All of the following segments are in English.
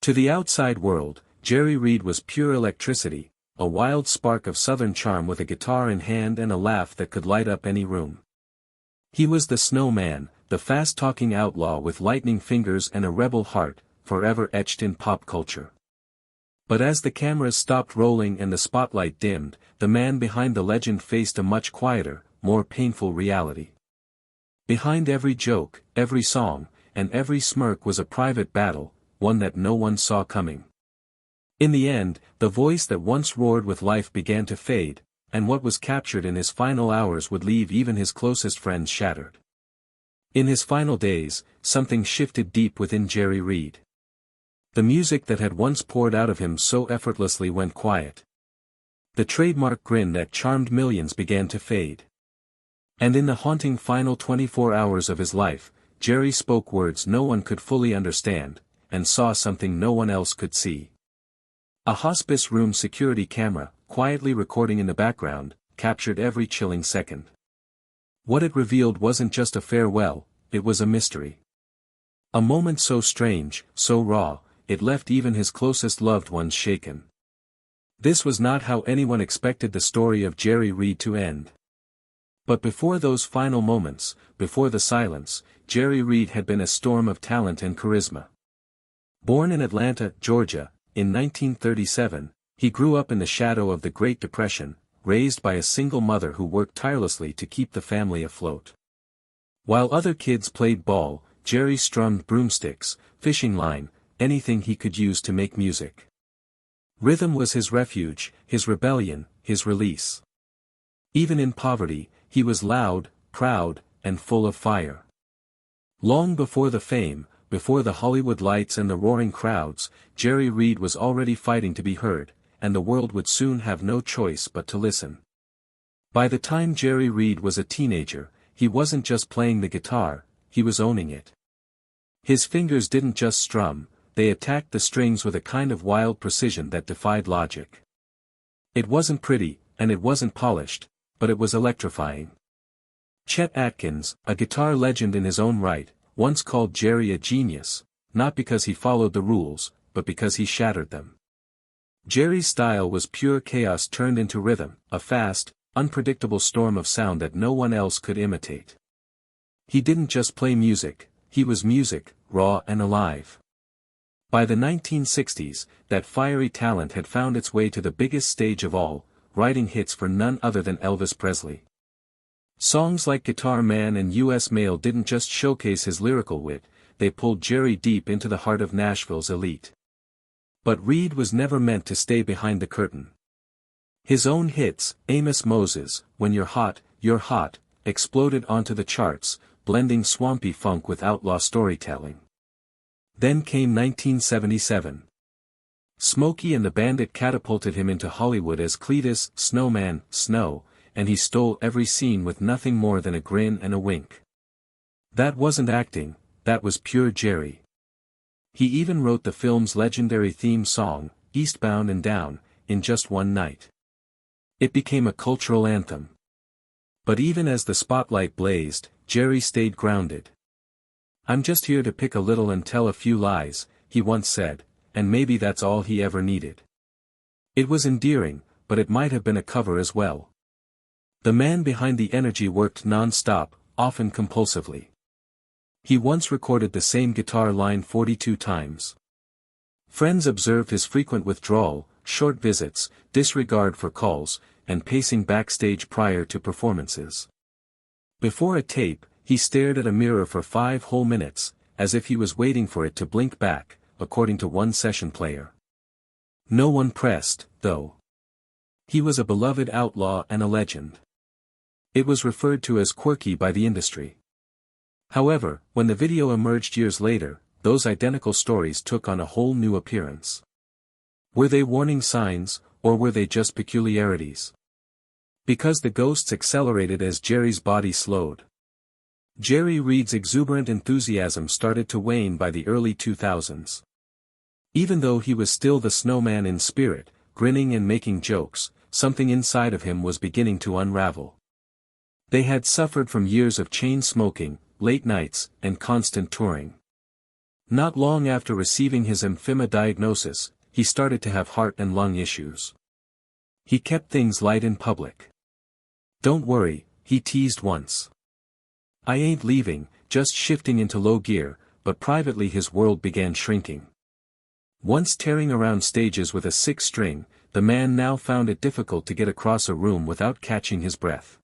To the outside world, Jerry Reed was pure electricity, a wild spark of southern charm with a guitar in hand and a laugh that could light up any room. He was the snowman, the fast-talking outlaw with lightning fingers and a rebel heart, forever etched in pop culture. But as the cameras stopped rolling and the spotlight dimmed, the man behind the legend faced a much quieter, more painful reality. Behind every joke, every song, and every smirk was a private battle, one that no one saw coming. In the end, the voice that once roared with life began to fade, and what was captured in his final hours would leave even his closest friends shattered. In his final days, something shifted deep within Jerry Reed. The music that had once poured out of him so effortlessly went quiet. The trademark grin that charmed millions began to fade. And in the haunting final 24 hours of his life, Jerry spoke words no one could fully understand, and saw something no one else could see. A hospice room security camera, quietly recording in the background, captured every chilling second. What it revealed wasn't just a farewell, it was a mystery. A moment so strange, so raw, it left even his closest loved ones shaken. This was not how anyone expected the story of Jerry Reed to end. But before those final moments, before the silence, Jerry Reed had been a storm of talent and charisma. Born in Atlanta, Georgia, in 1937, he grew up in the shadow of the Great Depression, raised by a single mother who worked tirelessly to keep the family afloat. While other kids played ball, Jerry strummed broomsticks, fishing line, anything he could use to make music. Rhythm was his refuge, his rebellion, his release. Even in poverty, he was loud, proud, and full of fire. Long before the fame, before the Hollywood lights and the roaring crowds, Jerry Reed was already fighting to be heard, and the world would soon have no choice but to listen. By the time Jerry Reed was a teenager, he wasn't just playing the guitar, he was owning it. His fingers didn't just strum, they attacked the strings with a kind of wild precision that defied logic. It wasn't pretty, and it wasn't polished, but it was electrifying. Chet Atkins, a guitar legend in his own right, once called Jerry a genius, not because he followed the rules, but because he shattered them. Jerry's style was pure chaos turned into rhythm, a fast, unpredictable storm of sound that no one else could imitate. He didn't just play music, he was music, raw and alive. By the 1960s, that fiery talent had found its way to the biggest stage of all, writing hits for none other than Elvis Presley. Songs like Guitar Man and U.S. Mail didn't just showcase his lyrical wit, they pulled Jerry deep into the heart of Nashville's elite. But Reed was never meant to stay behind the curtain. His own hits, Amos Moses, When You're Hot, exploded onto the charts, blending swampy funk with outlaw storytelling. Then came 1977. Smokey and the Bandit catapulted him into Hollywood as Cletus, Snowman, Snow, and he stole every scene with nothing more than a grin and a wink. That wasn't acting, that was pure Jerry. He even wrote the film's legendary theme song, Eastbound and Down, in just one night. It became a cultural anthem. But even as the spotlight blazed, Jerry stayed grounded. "I'm just here to pick a little and tell a few lies," he once said, and maybe that's all he ever needed. It was endearing, but it might have been a cover as well. The man behind the energy worked non-stop, often compulsively. He once recorded the same guitar line 42 times. Friends observed his frequent withdrawal, short visits, disregard for calls, and pacing backstage prior to performances. Before a tape, he stared at a mirror for 5 whole minutes, as if he was waiting for it to blink back, according to one session player. No one pressed, though. He was a beloved outlaw and a legend. It was referred to as quirky by the industry. However, when the video emerged years later, those identical stories took on a whole new appearance. Were they warning signs, or were they just peculiarities? Because the ghosts accelerated as Jerry's body slowed. Jerry Reed's exuberant enthusiasm started to wane by the early 2000s. Even though he was still the snowman in spirit, grinning and making jokes, something inside of him was beginning to unravel. They had suffered from years of chain smoking, late nights, and constant touring. Not long after receiving his emphysema diagnosis, he started to have heart and lung issues. He kept things light in public. "Don't worry," he teased once. "I ain't leaving, just shifting into low gear," but privately his world began shrinking. Once tearing around stages with a six string, the man now found it difficult to get across a room without catching his breath.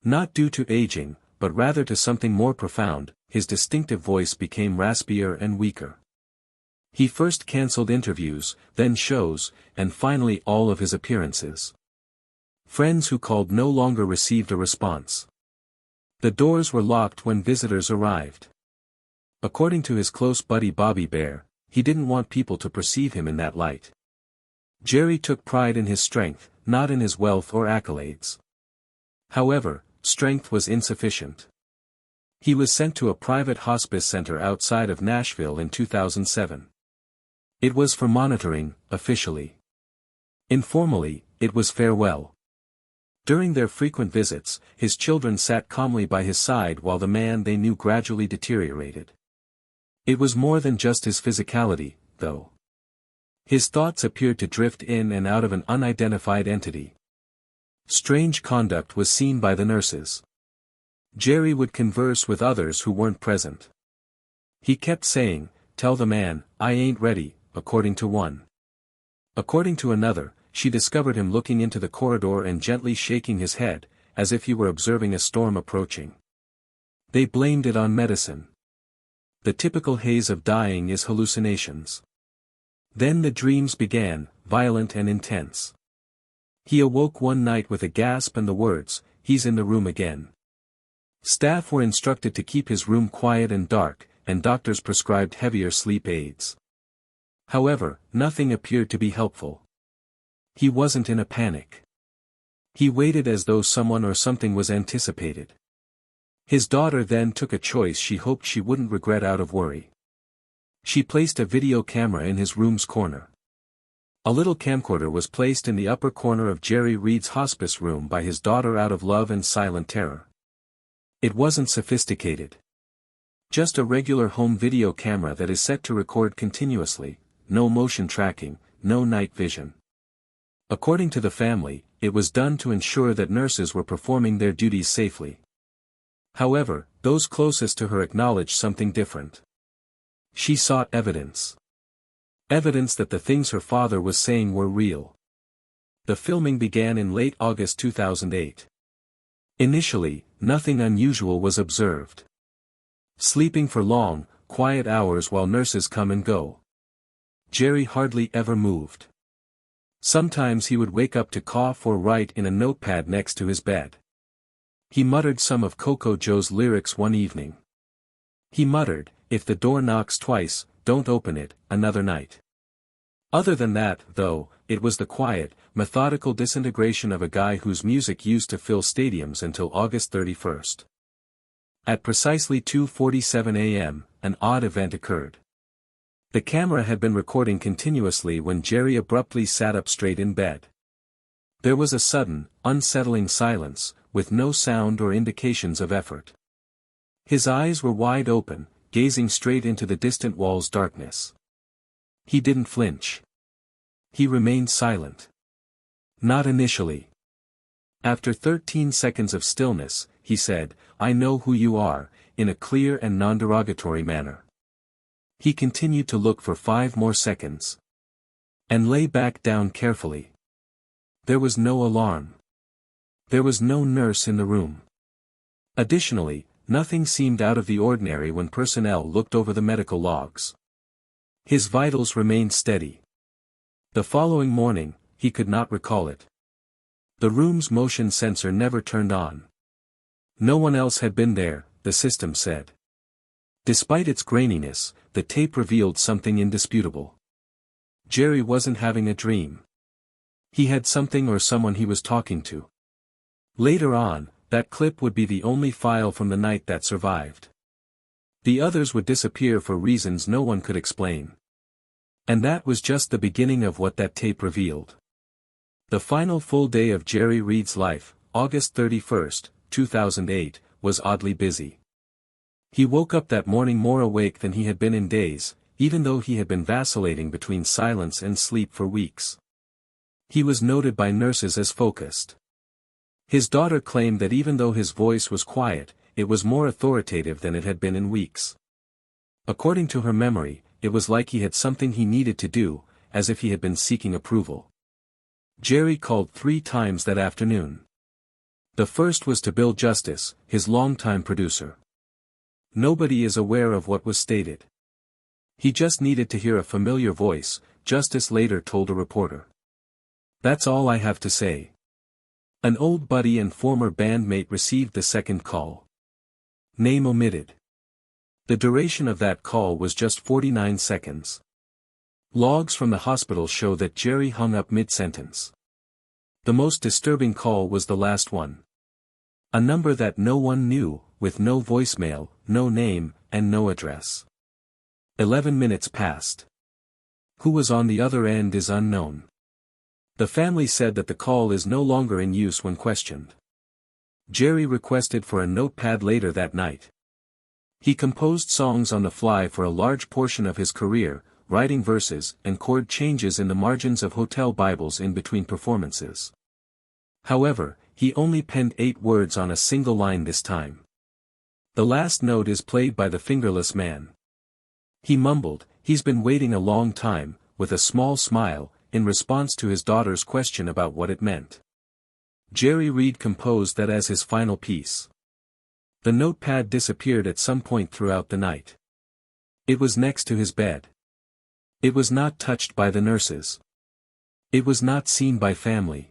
Not due to aging, but rather to something more profound, his distinctive voice became raspier and weaker. He first cancelled interviews, then shows, and finally all of his appearances. Friends who called no longer received a response. The doors were locked when visitors arrived. According to his close buddy Bobby Bare, he didn't want people to perceive him in that light. Jerry took pride in his strength, not in his wealth or accolades. However, strength was insufficient. He was sent to a private hospice center outside of Nashville in 2007. It was for monitoring, officially. Informally, it was farewell. During their frequent visits, his children sat calmly by his side while the man they knew gradually deteriorated. It was more than just his physicality, though. His thoughts appeared to drift in and out of an unidentified entity. Strange conduct was seen by the nurses. Jerry would converse with others who weren't present. He kept saying, "Tell the man, I ain't ready," according to one. According to another, she discovered him looking into the corridor and gently shaking his head, as if he were observing a storm approaching. They blamed it on medicine. The typical haze of dying is hallucinations. Then the dreams began, violent and intense. He awoke one night with a gasp and the words, "He's in the room again." Staff were instructed to keep his room quiet and dark, and doctors prescribed heavier sleep aids. However, nothing appeared to be helpful. He wasn't in a panic. He waited as though someone or something was anticipated. His daughter then took a choice she hoped she wouldn't regret out of worry. She placed a video camera in his room's corner. A little camcorder was placed in the upper corner of Jerry Reed's hospice room by his daughter out of love and silent terror. It wasn't sophisticated. Just a regular home video camera that is set to record continuously, no motion tracking, no night vision. According to the family, it was done to ensure that nurses were performing their duties safely. However, those closest to her acknowledged something different. She sought evidence. Evidence that the things her father was saying were real. The filming began in late August 2008. Initially, nothing unusual was observed. Sleeping for long, quiet hours while nurses come and go. Jerry hardly ever moved. Sometimes he would wake up to cough or write in a notepad next to his bed. He muttered some of Coco Joe's lyrics one evening. He muttered, "If the door knocks twice, don't open it," another night. Other than that, though, it was the quiet, methodical disintegration of a guy whose music used to fill stadiums until August 31st. At precisely 2:47 a.m., an odd event occurred. The camera had been recording continuously when Jerry abruptly sat up straight in bed. There was a sudden, unsettling silence, with no sound or indications of effort. His eyes were wide open, gazing straight into the distant wall's darkness. He didn't flinch. He remained silent. Not initially. After 13 seconds of stillness, he said, "I know who you are," in a clear and non-derogatory manner. He continued to look for 5 more seconds. And lay back down carefully. There was no alarm. There was no nurse in the room. Additionally, nothing seemed out of the ordinary when personnel looked over the medical logs. His vitals remained steady. The following morning, he could not recall it. The room's motion sensor never turned on. No one else had been there, the system said. Despite its graininess, the tape revealed something indisputable. Jerry wasn't having a dream. He had something or someone he was talking to. Later on, that clip would be the only file from the night that survived. The others would disappear for reasons no one could explain. And that was just the beginning of what that tape revealed. The final full day of Jerry Reed's life, August 31st, 2008, was oddly busy. He woke up that morning more awake than he had been in days, even though he had been vacillating between silence and sleep for weeks. He was noted by nurses as focused. His daughter claimed that even though his voice was quiet, it was more authoritative than it had been in weeks. According to her memory, it was like he had something he needed to do, as if he had been seeking approval. Jerry called 3 times that afternoon. The first was to Bill Justice, his longtime producer. Nobody is aware of what was stated. He just needed to hear a familiar voice, Justice later told a reporter. That's all I have to say. An old buddy and former bandmate received the second call. Name omitted. The duration of that call was just 49 seconds. Logs from the hospital show that Jerry hung up mid-sentence. The most disturbing call was the last one. A number that no one knew, with no voicemail, no name, and no address. 11 minutes passed. Who was on the other end is unknown. The family said that the call is no longer in use when questioned. Jerry requested for a notepad later that night. He composed songs on the fly for a large portion of his career, writing verses and chord changes in the margins of hotel Bibles in between performances. However, he only penned 8 words on a single line this time. The last note is played by the fingerless man. He mumbled, "He's been waiting a long time," with a small smile, in response to his daughter's question about what it meant. Jerry Reed composed that as his final piece. The notepad disappeared at some point throughout the night. It was next to his bed. It was not touched by the nurses. It was not seen by family.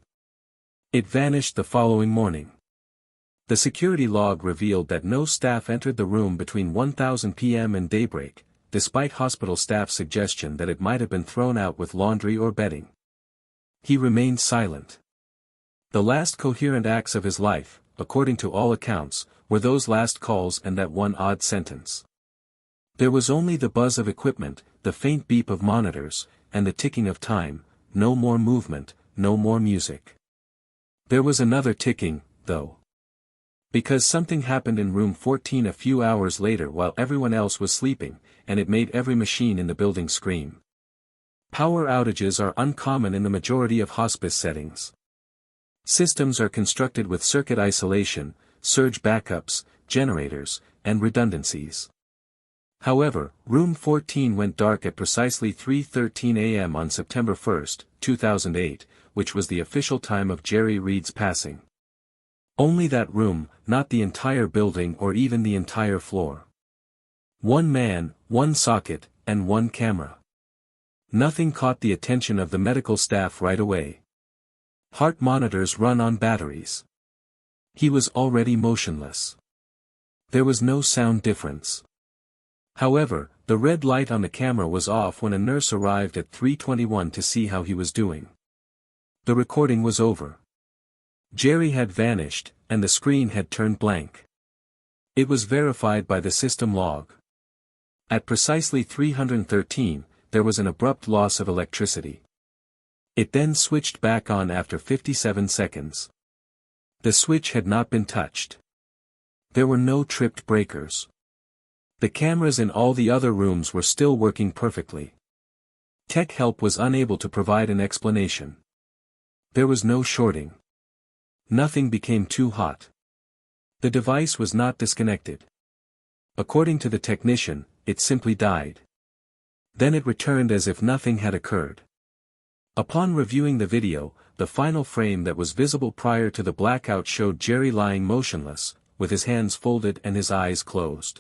It vanished the following morning. The security log revealed that no staff entered the room between 1000 p.m. and daybreak, despite hospital staff's suggestion that it might have been thrown out with laundry or bedding. He remained silent. The last coherent acts of his life, according to all accounts, were those last calls and that one odd sentence. There was only the buzz of equipment, the faint beep of monitors, and the ticking of time, no more movement, no more music. There was another ticking, though. Because something happened in room 14 a few hours later while everyone else was sleeping, and it made every machine in the building scream. Power outages are uncommon in the majority of hospice settings. Systems are constructed with circuit isolation, surge backups, generators, and redundancies. However, room 14 went dark at precisely 3:13 a.m. on September 1, 2008, which was the official time of Jerry Reed's passing. Only that room, not the entire building or even the entire floor. 1 man, 1 socket, and 1 camera. Nothing caught the attention of the medical staff right away. Heart monitors run on batteries. He was already motionless. There was no sound difference. However, the red light on the camera was off when a nurse arrived at 3:21 to see how he was doing. The recording was over. Jerry had vanished, and the screen had turned blank. It was verified by the system log. At precisely 313, there was an abrupt loss of electricity. It then switched back on after 57 seconds. The switch had not been touched. There were no tripped breakers. The cameras in all the other rooms were still working perfectly. Tech help was unable to provide an explanation. There was no shorting. Nothing became too hot. The device was not disconnected. According to the technician, it simply died. Then it returned as if nothing had occurred. Upon reviewing the video, the final frame that was visible prior to the blackout showed Jerry lying motionless, with his hands folded and his eyes closed.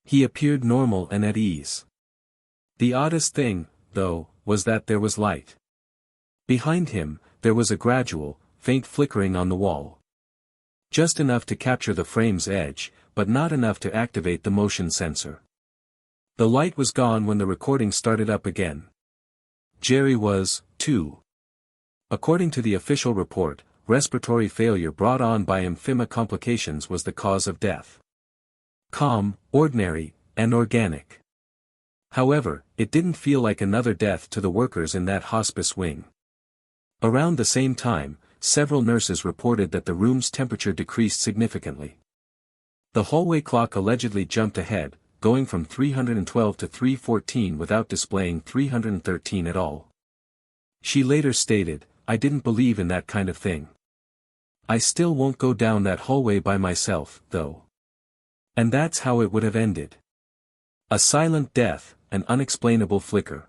He appeared normal and at ease. The oddest thing, though, was that there was light. Behind him, there was a gradual, faint flickering on the wall. Just enough to capture the frame's edge, but not enough to activate the motion sensor. The light was gone when the recording started up again. Jerry was, too. According to the official report, respiratory failure brought on by emphysema complications was the cause of death. Calm, ordinary, and organic. However, it didn't feel like another death to the workers in that hospice wing. Around the same time, several nurses reported that the room's temperature decreased significantly. The hallway clock allegedly jumped ahead, going from 312 to 314 without displaying 313 at all. She later stated, "I didn't believe in that kind of thing. I still won't go down that hallway by myself, though." And that's how it would have ended. A silent death, an unexplainable flicker.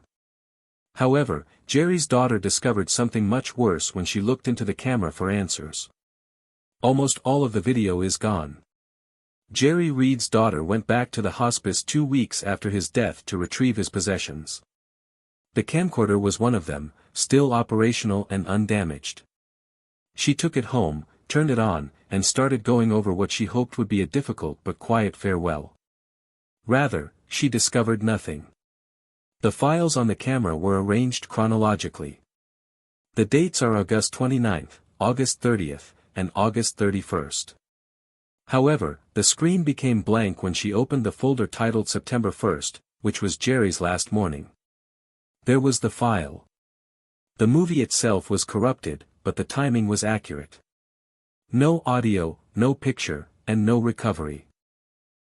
However, Jerry's daughter discovered something much worse when she looked into the camera for answers. Almost all of the video is gone. Jerry Reed's daughter went back to the hospice 2 weeks after his death to retrieve his possessions. The camcorder was one of them, still operational and undamaged. She took it home, turned it on, and started going over what she hoped would be a difficult but quiet farewell. Rather, she discovered nothing. The files on the camera were arranged chronologically. The dates are August 29th, August 30th, and August 31st. However, the screen became blank when she opened the folder titled September 1st, which was Jerry's last morning. There was the file. The movie itself was corrupted, but the timing was accurate. No audio, no picture, and no recovery.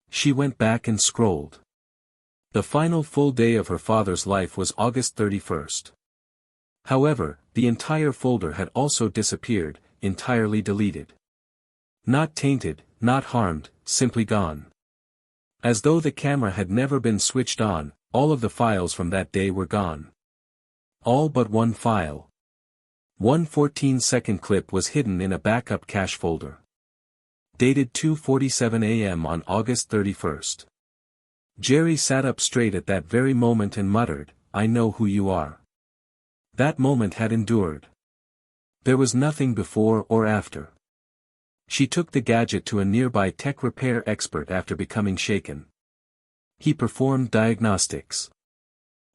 She went back and scrolled. The final full day of her father's life was August 31st. However, the entire folder had also disappeared, entirely deleted. Not tainted, not harmed, simply gone. As though the camera had never been switched on, all of the files from that day were gone. All but one file. One 14-second clip was hidden in a backup cache folder. Dated 2:47 a.m. on August 31st. Jerry sat up straight at that very moment and muttered, "I know who you are." That moment had endured. There was nothing before or after. She took the gadget to a nearby tech repair expert after becoming shaken. He performed diagnostics.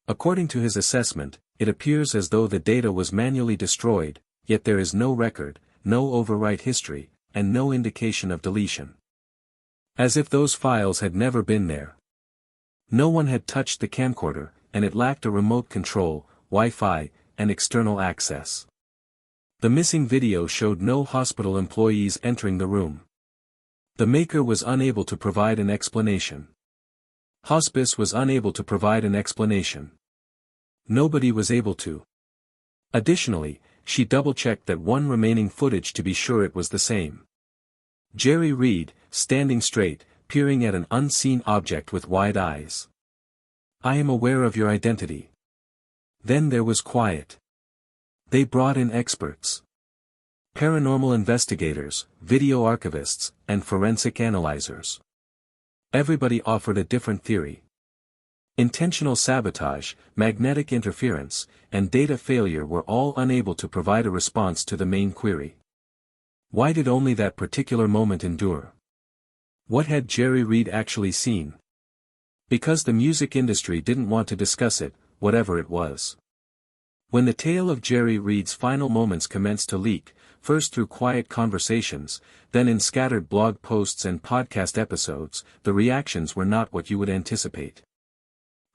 According to his assessment, it appears as though the data was manually destroyed, yet there is no record, no overwrite history, and no indication of deletion. As if those files had never been there. No one had touched the camcorder, and it lacked a remote control, Wi-Fi, and external access. The missing video showed no hospital employees entering the room. The maker was unable to provide an explanation. Hospice was unable to provide an explanation. Nobody was able to. Additionally, she double-checked that one remaining footage to be sure it was the same. Jerry Reed, standing straight, peering at an unseen object with wide eyes. "I am aware of your identity." Then there was quiet. They brought in experts. Paranormal investigators, video archivists, and forensic analyzers. Everybody offered a different theory. Intentional sabotage, magnetic interference, and data failure were all unable to provide a response to the main query. Why did only that particular moment endure? What had Jerry Reed actually seen? Because the music industry didn't want to discuss it, whatever it was. When the tale of Jerry Reed's final moments commenced to leak, first through quiet conversations, then in scattered blog posts and podcast episodes, the reactions were not what you would anticipate.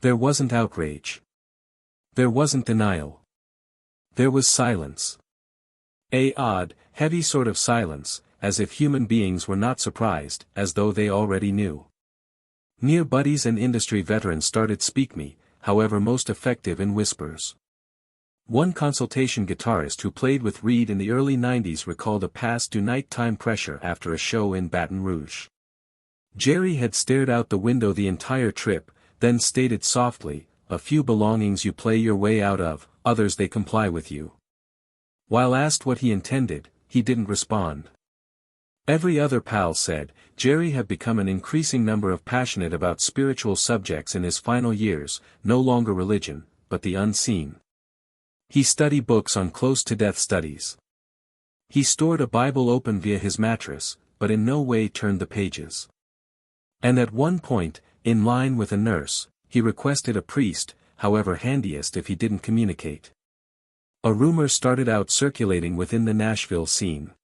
There wasn't outrage. There wasn't denial. There was silence. A odd, heavy sort of silence, as if human beings were not surprised, as though they already knew. Near buddies and industry veterans started speak me, however most effective in whispers. One consultation guitarist who played with Reed in the early 90s recalled a past due nighttime pressure after a show in Baton Rouge. Jerry had stared out the window the entire trip, then stated softly, "A few belongings you play your way out of, others they comply with you." While asked what he intended, he didn't respond. Every other pal said, Jerry had become an increasing number of passionate about spiritual subjects in his final years, no longer religion, but the unseen. He studied books on close-to-death studies. He stored a Bible open via his mattress, but in no way turned the pages. And at one point, in line with a nurse, he requested a priest, however handiest if he didn't communicate. A rumor started out circulating within the Nashville scene.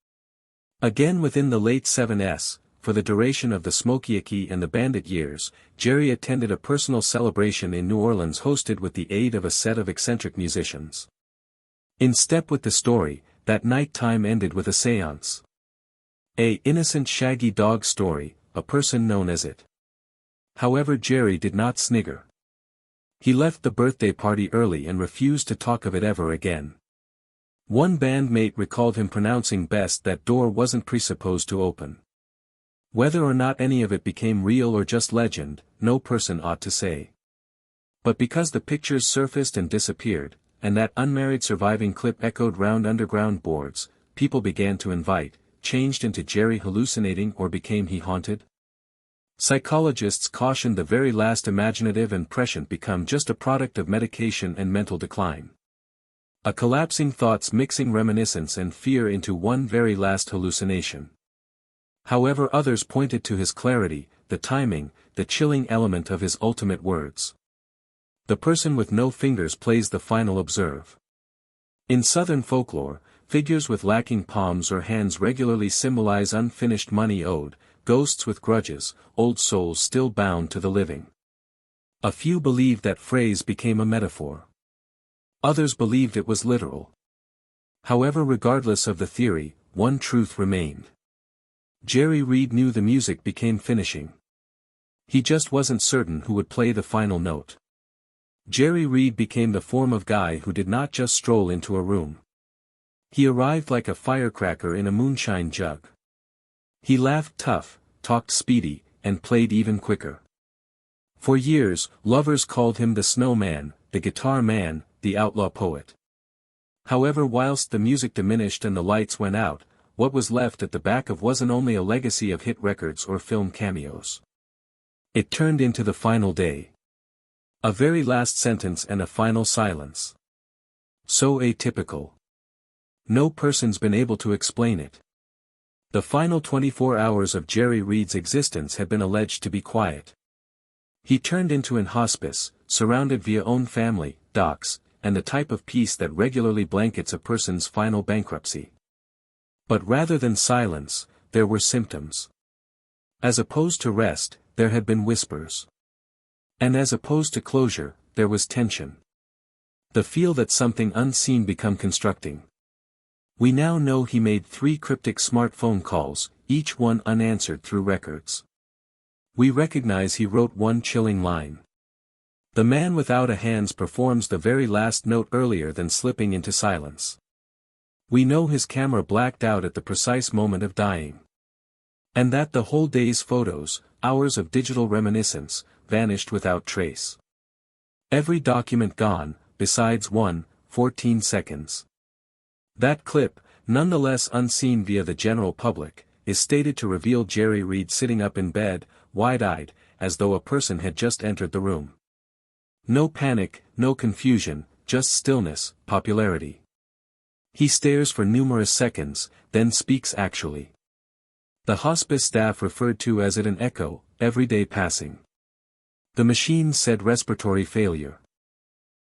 Again within the late 7s, for the duration of the Smokey Icky and the Bandit years, Jerry attended a personal celebration in New Orleans hosted with the aid of a set of eccentric musicians. In step with the story, that night time ended with a seance. A innocent shaggy dog story, a person known as it. However, Jerry did not snigger. He left the birthday party early and refused to talk of it ever again. One bandmate recalled him pronouncing best that door wasn't presupposed to open. Whether or not any of it became real or just legend, no person ought to say. But because the pictures surfaced and disappeared, and that unmarried surviving clip echoed round underground boards, people began to invite, changed into Jerry hallucinating or became he haunted? Psychologists cautioned the very last imaginative and prescient become just a product of medication and mental decline. A collapsing thoughts mixing reminiscence and fear into one very last hallucination. However, others pointed to his clarity, the timing, the chilling element of his ultimate words. The person with no fingers plays the final observe. In Southern folklore, figures with lacking palms or hands regularly symbolize unfinished money owed, ghosts with grudges, old souls still bound to the living. A few believed that phrase became a metaphor. Others believed it was literal. However, regardless of the theory, one truth remained. Jerry Reed knew the music became finishing. He just wasn't certain who would play the final note. Jerry Reed became the form of guy who did not just stroll into a room. He arrived like a firecracker in a moonshine jug. He laughed tough, talked speedy, and played even quicker. For years, lovers called him the snowman, the guitar man, the outlaw poet. However, whilst the music diminished and the lights went out, what was left at the back of wasn't only a legacy of hit records or film cameos. It turned into the final day. A very last sentence and a final silence. So atypical. No person's been able to explain it. The final 24 hours of Jerry Reed's existence had been alleged to be quiet. He turned into an hospice, surrounded via own family, docs, and the type of peace that regularly blankets a person's final bankruptcy. But rather than silence, there were symptoms. As opposed to rest, there had been whispers. And as opposed to closure, there was tension. The feel that something unseen become constructing. We now know he made 3 cryptic smartphone calls, each one unanswered through records. We recognize he wrote one chilling line. The man without a hands performs the very last note earlier than slipping into silence. We know his camera blacked out at the precise moment of dying. And that the whole day's photos, hours of digital reminiscence, vanished without trace. Every document gone, besides one, 14 seconds. That clip, nonetheless unseen via the general public, is stated to reveal Jerry Reed sitting up in bed, wide-eyed, as though a person had just entered the room. No panic, no confusion, just stillness, popularity. He stares for numerous seconds, then speaks actually. The hospice staff referred to as it an echo, every day passing. The machines said respiratory failure.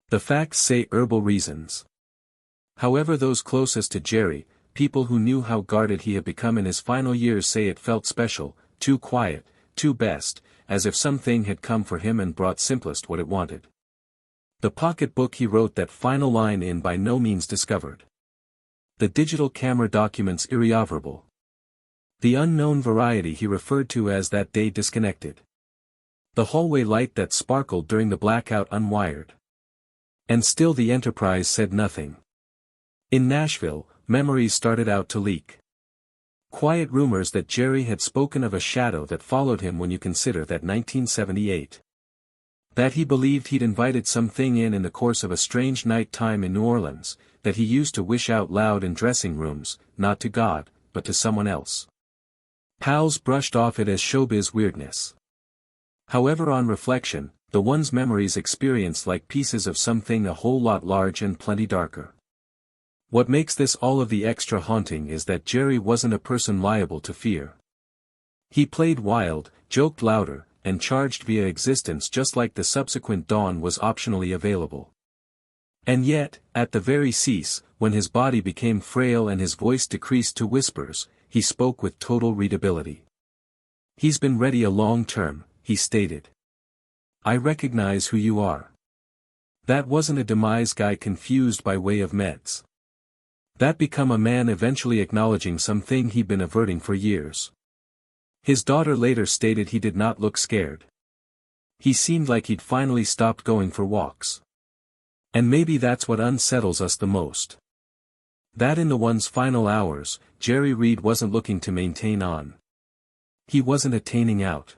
The facts say herbal reasons. However, those closest to Jerry, people who knew how guarded he had become in his final years, say it felt special, too quiet, too best, as if something had come for him and brought simplest what it wanted. The pocketbook he wrote that final line in by no means discovered. The digital camera documents irrecoverable. The unknown variety he referred to as that day disconnected. The hallway light that sparkled during the blackout unwired. And still the Enterprise said nothing. In Nashville, memories started out to leak. Quiet rumors that Jerry had spoken of a shadow that followed him when you consider that 1978. That he believed he'd invited something in the course of a strange night time in New Orleans, that he used to wish out loud in dressing rooms, not to God, but to someone else. Pals brushed off it as showbiz weirdness. However, on reflection, the one's memories experienced like pieces of something a whole lot large and plenty darker. What makes this all of the extra haunting is that Jerry wasn't a person liable to fear. He played wild, joked louder, and charged via existence just like the subsequent dawn was optionally available. And yet, at the very cease, when his body became frail and his voice decreased to whispers, he spoke with total readability. He's been ready a long term, he stated. I recognize who you are. That wasn't a demise guy confused by way of meds. That become a man eventually acknowledging something he'd been averting for years. His daughter later stated he did not look scared. He seemed like he'd finally stopped going for walks. And maybe that's what unsettles us the most. That in the one's final hours, Jerry Reed wasn't looking to maintain on. He wasn't attaining out.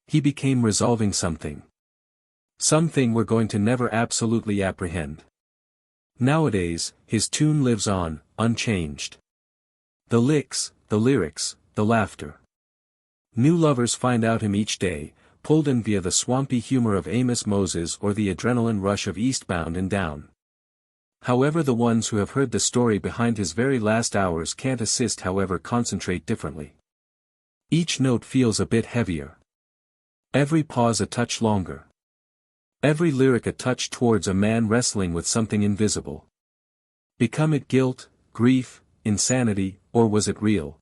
He became resolving something. Something we're going to never absolutely apprehend. Nowadays, his tune lives on, unchanged. The licks, the lyrics, the laughter. New lovers find out him each day, pulled in via the swampy humor of Amos Moses or the adrenaline rush of Eastbound and Down. However, the ones who have heard the story behind his very last hours can't assist, however concentrate differently. Each note feels a bit heavier. Every pause a touch longer. Every lyric a touch towards a man wrestling with something invisible. Become it guilt, grief, insanity, or was it real?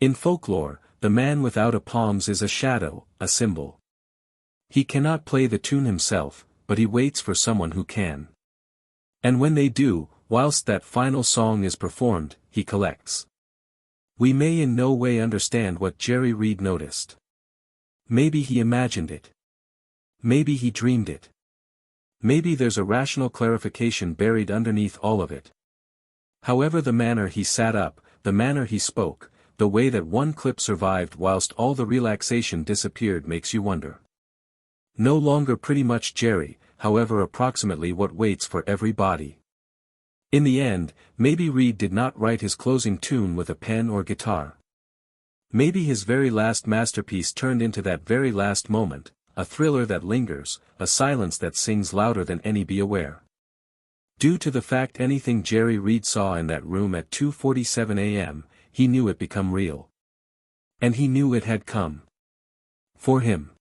In folklore, the man without a palms is a shadow, a symbol. He cannot play the tune himself, but he waits for someone who can. And when they do, whilst that final song is performed, he collects. We may in no way understand what Jerry Reed noticed. Maybe he imagined it. Maybe he dreamed it. Maybe there's a rational clarification buried underneath all of it. However, the manner he sat up, the manner he spoke, the way that one clip survived whilst all the relaxation disappeared makes you wonder. No longer pretty much Jerry, however approximately what waits for every body. In the end, maybe Reed did not write his closing tune with a pen or guitar. Maybe his very last masterpiece turned into that very last moment, a thriller that lingers, a silence that sings louder than any be aware. Due to the fact anything Jerry Reed saw in that room at 2:47 a.m., he knew it become real. And he knew it had come. For him.